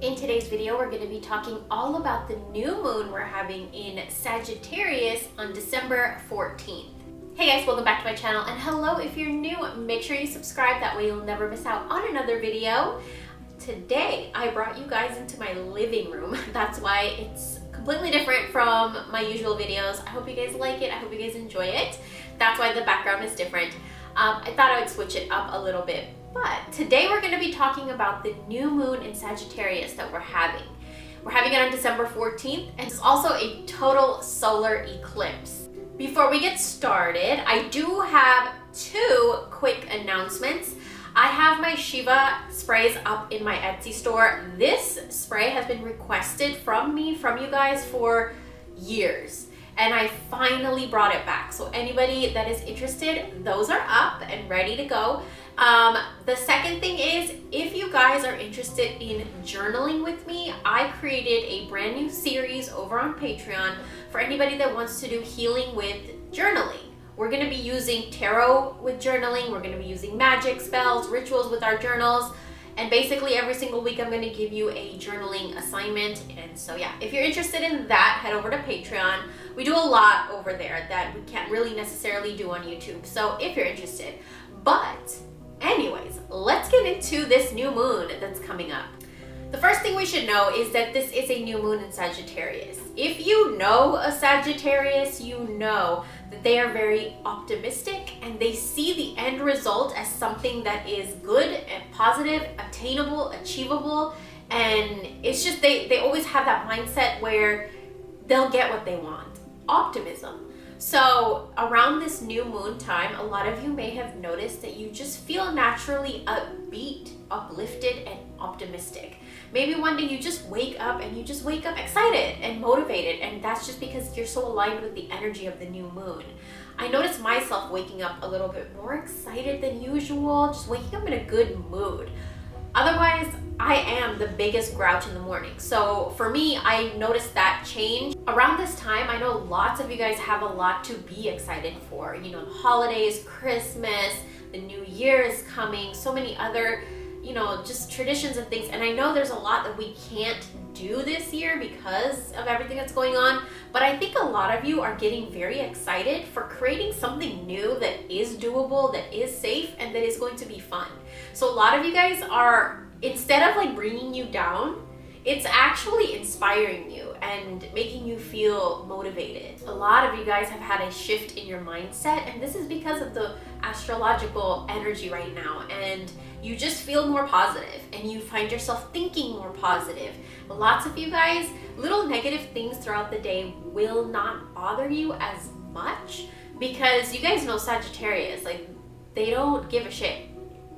In today's video, we're going to be talking all about the new moon we're having in Sagittarius on December 14th. Hey guys, welcome back to my channel, and hello if you're new, make sure you subscribe, that way you'll never miss out on another video. Today, I brought you guys into my living room. That's why it's completely different from my usual videos. I hope you guys like it, I hope you guys enjoy it. That's why the background is different. I thought I would switch it up a little bit. But today we're going to be talking about the new moon in Sagittarius that we're having. We're having it on December 14th, and it's also a total solar eclipse. Before we get started, I do have two quick announcements. I have my Shiva sprays up in my Etsy store. This spray has been requested from you guys for years, and I finally brought it back. So anybody that is interested, those are up and ready to go. The second thing is, if you guys are interested in journaling with me, I created a brand new series over on Patreon for anybody that wants to do healing with journaling. We're going to be using tarot with journaling. We're going to be using magic spells, rituals with our journals. And basically every single week I'm going to give you a journaling assignment. And so yeah, if you're interested in that, head over to Patreon. We do a lot over there that we can't really necessarily do on YouTube. So if you're interested. But anyways, let's get into this new moon that's coming up. The first thing we should know is that this is a new moon in Sagittarius. If you know a Sagittarius, you know that they are very optimistic and they see the end result as something that is good and positive, attainable, achievable, and it's just they always have that mindset where they'll get what they want. Optimism. So around this new moon time, a lot of you may have noticed that you just feel naturally upbeat, uplifted, and optimistic. Maybe one day you just wake up excited and motivated, and that's just because you're so aligned with the energy of the new moon. I noticed myself waking up a little bit more excited than usual, just waking up in a good mood. Otherwise, I am the biggest grouch in the morning. So for me, I noticed that change. Around this time, I know lots of you guys have a lot to be excited for. You know, the holidays, Christmas, the new year is coming, so many other, just traditions and things. And I know there's a lot that we can't do this year because of everything that's going on. But I think a lot of you are getting very excited for creating something new that is doable, that is safe, and that is going to be fun. So a lot of you guys are, instead of like bringing you down, it's actually inspiring you and making you feel motivated. A lot of you guys have had a shift in your mindset, and this is because of the astrological energy right now, and you just feel more positive and you find yourself thinking more positive. Lots of you guys, little negative things throughout the day will not bother you as much because you guys know Sagittarius, like they don't give a shit.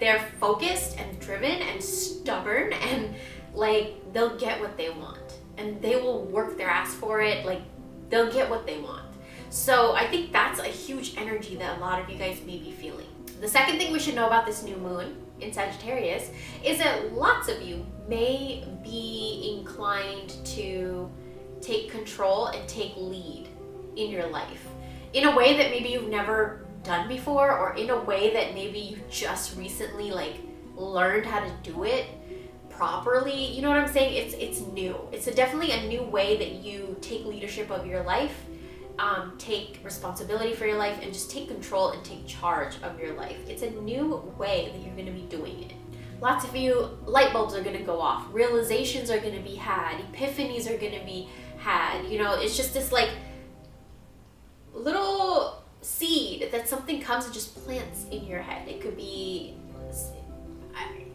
They're focused and driven and stubborn, and like they'll get what they want and they will work their ass for it. Like they'll get what they want. So I think that's a huge energy that a lot of you guys may be feeling. The second thing we should know about this new moon in Sagittarius is that lots of you may be inclined to take control and take lead in your life in a way that maybe you've never done before, or in a way that maybe you just recently learned how to do it properly. You know what I'm saying? It's new. It's definitely a new way that you take leadership of your life, take responsibility for your life, and just take control and take charge of your life. It's a new way that you're going to be doing it. Lots of you, light bulbs are going to go off, realizations are going to be had, epiphanies are going to be had. It's just this little seed that something comes and just plants in your head. It could be,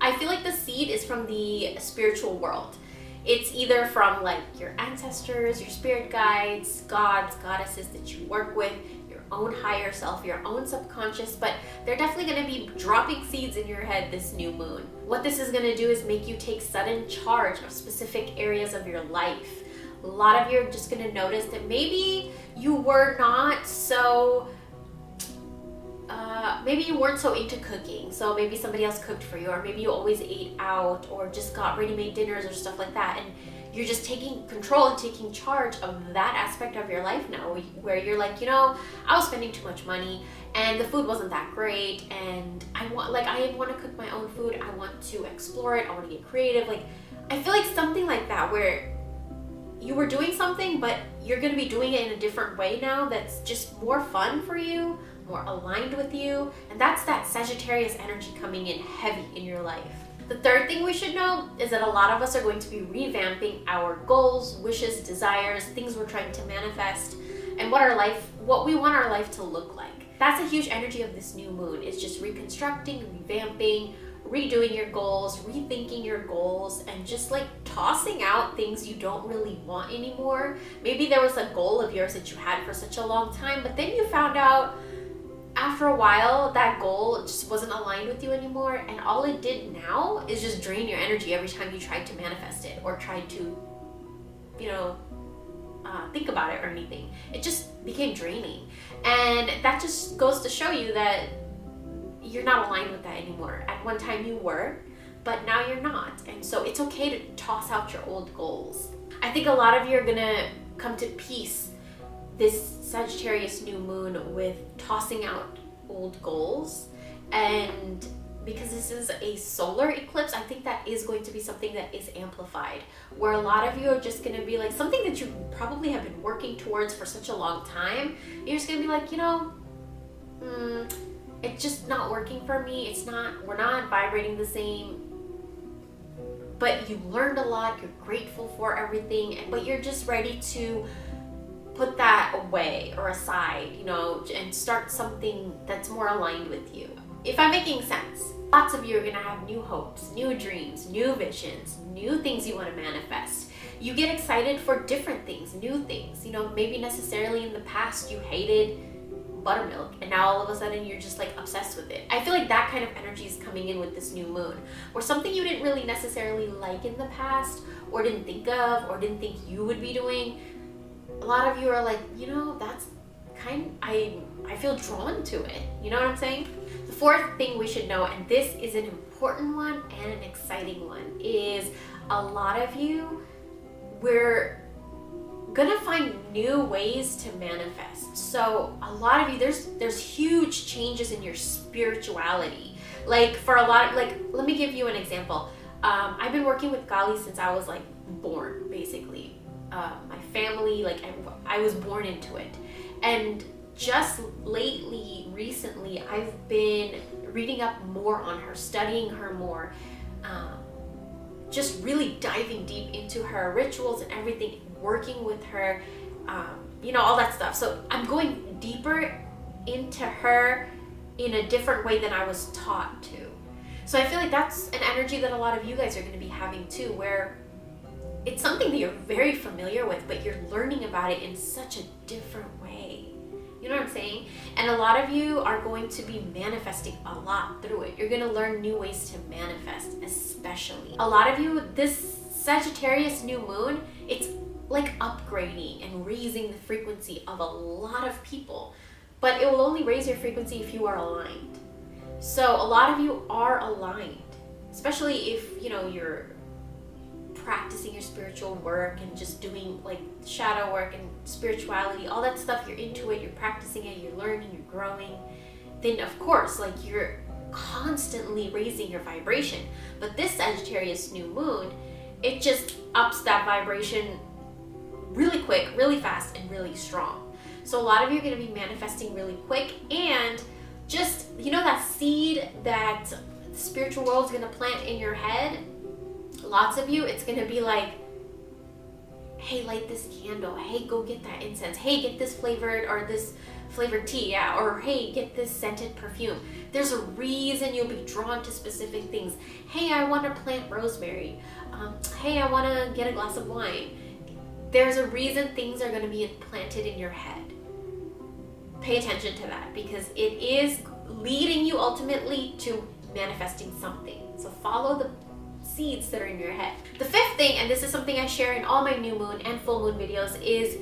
I feel like the seed is from the spiritual world. It's either from your ancestors, your spirit guides, gods, goddesses that you work with, your own higher self, your own subconscious, but they're definitely going to be dropping seeds in your head this new moon. What this is going to do is make you take sudden charge of specific areas of your life. A lot of you are just going to notice that maybe you were not so maybe you weren't so into cooking, so maybe somebody else cooked for you, or maybe you always ate out or just got ready-made dinners or stuff like that, and you're just taking control and taking charge of that aspect of your life now, where you're like, I was spending too much money and the food wasn't that great, and I want to cook my own food, I want to explore it, I want to get creative, I feel like something like that, where you were doing something, but you're going to be doing it in a different way now that's just more fun for you, more aligned with you. And that's that Sagittarius energy coming in heavy in your life. The third thing we should know is that a lot of us are going to be revamping our goals, wishes, desires, things we're trying to manifest, and what we want our life to look like. That's a huge energy of this new moon. It's just reconstructing, revamping, redoing your goals, rethinking your goals, and just like tossing out things you don't really want anymore. Maybe there was a goal of yours that you had for such a long time, but then you found out after a while that goal just wasn't aligned with you anymore, and all it did now is just drain your energy every time you tried to manifest it or tried to, think about it or anything. It just became draining, and that just goes to show you that you're not aligned with that anymore. At one time you were, but now you're not, and so it's okay to toss out your old goals. I think a lot of you are gonna come to peace this Sagittarius new moon with tossing out old goals, and because this is a solar eclipse, I think that is going to be something that is amplified, where a lot of you are just going to be like something that you probably have been working towards for such a long time. You're just going to be like, it's just not working for me. We're not vibrating the same. But you learned a lot, you're grateful for everything, but you're just ready to put that away or aside, and start something that's more aligned with you. If I'm making sense, lots of you are gonna have new hopes, new dreams, new visions, new things you want to manifest. You get excited for different things, new things. Maybe necessarily in the past you hated buttermilk, and now all of a sudden you're just like obsessed with it. I feel like that kind of energy is coming in with this new moon, or something you didn't really necessarily like in the past, or didn't think of, or didn't think you would be doing. A lot of you are like, that's I feel drawn to it. You know what I'm saying? The fourth thing we should know, and this is an important one and an exciting one, is a lot of you, we're gonna find new ways to manifest. So a lot of you, there's huge changes in your spirituality. Like for a lot of, let me give you an example. I've been working with Gali since I was born, basically. My family, I was born into it. And just recently, I've been reading up more on her, studying her more, just really diving deep into her rituals and everything, working with her, all that stuff. So I'm going deeper into her in a different way than I was taught to. So I feel like that's an energy that a lot of you guys are going to be having too, where it's something that you're very familiar with, but you're learning about it in such a different way. You know what I'm saying? And a lot of you are going to be manifesting a lot through it. You're going to learn new ways to manifest, especially. A lot of you, this Sagittarius new moon, it's like upgrading and raising the frequency of a lot of people. But it will only raise your frequency if you are aligned. So a lot of you are aligned, especially if, you're practicing your spiritual work and just doing shadow work and spirituality, all that stuff. You're into it, you're practicing it, you're learning, you're growing. Then of course, you're constantly raising your vibration. But this Sagittarius new moon, it just ups that vibration really quick, really fast, and really strong. So a lot of you are going to be manifesting really quick, and just, that seed that the spiritual world is going to plant in your head, lots of you, it's going to be like, hey, light this candle. Hey, go get that incense. Hey, get this flavored tea. Yeah. Or hey, get this scented perfume. There's a reason you'll be drawn to specific things. Hey, I want to plant rosemary. Hey, I want to get a glass of wine. There's a reason things are going to be implanted in your head. Pay attention to that, because it is leading you ultimately to manifesting something. So follow the seeds that are in your head. The fifth thing, and this is something I share in all my new moon and full moon videos, is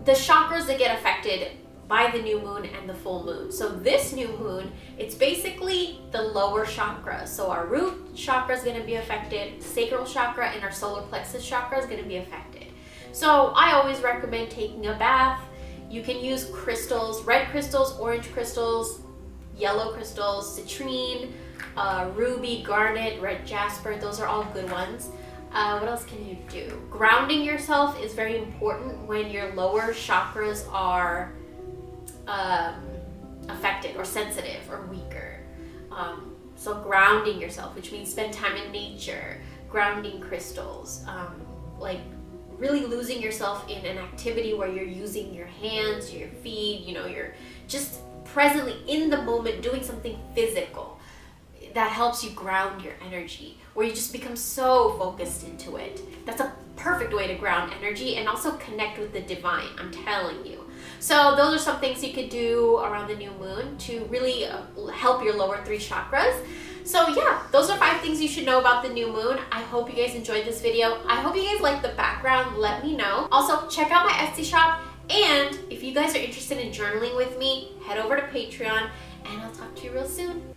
the chakras that get affected by the new moon and the full moon. So this new moon, it's basically the lower chakra. So our root chakra is going to be affected, sacral chakra and our solar plexus chakra is going to be affected. So I always recommend taking a bath. You can use crystals, red crystals, orange crystals, yellow crystals, citrine, ruby, garnet, red jasper. Those are all good ones. What else can you do? Grounding yourself is very important when your lower chakras are affected or sensitive or weaker. So grounding yourself, which means spend time in nature, grounding crystals, like really losing yourself in an activity where you're using your hands, your feet, you're just presently in the moment doing something physical that helps you ground your energy, where you just become so focused into it. That's a perfect way to ground energy and also connect with the divine, I'm telling you. So those are some things you could do around the new moon to really help your lower 3 chakras. So yeah, those are 5 things you should know about the new moon. I hope you guys enjoyed this video. I hope you guys like the background. Let me know. Also, check out my Etsy shop. And if you guys are interested in journaling with me, head over to Patreon, and I'll talk to you real soon.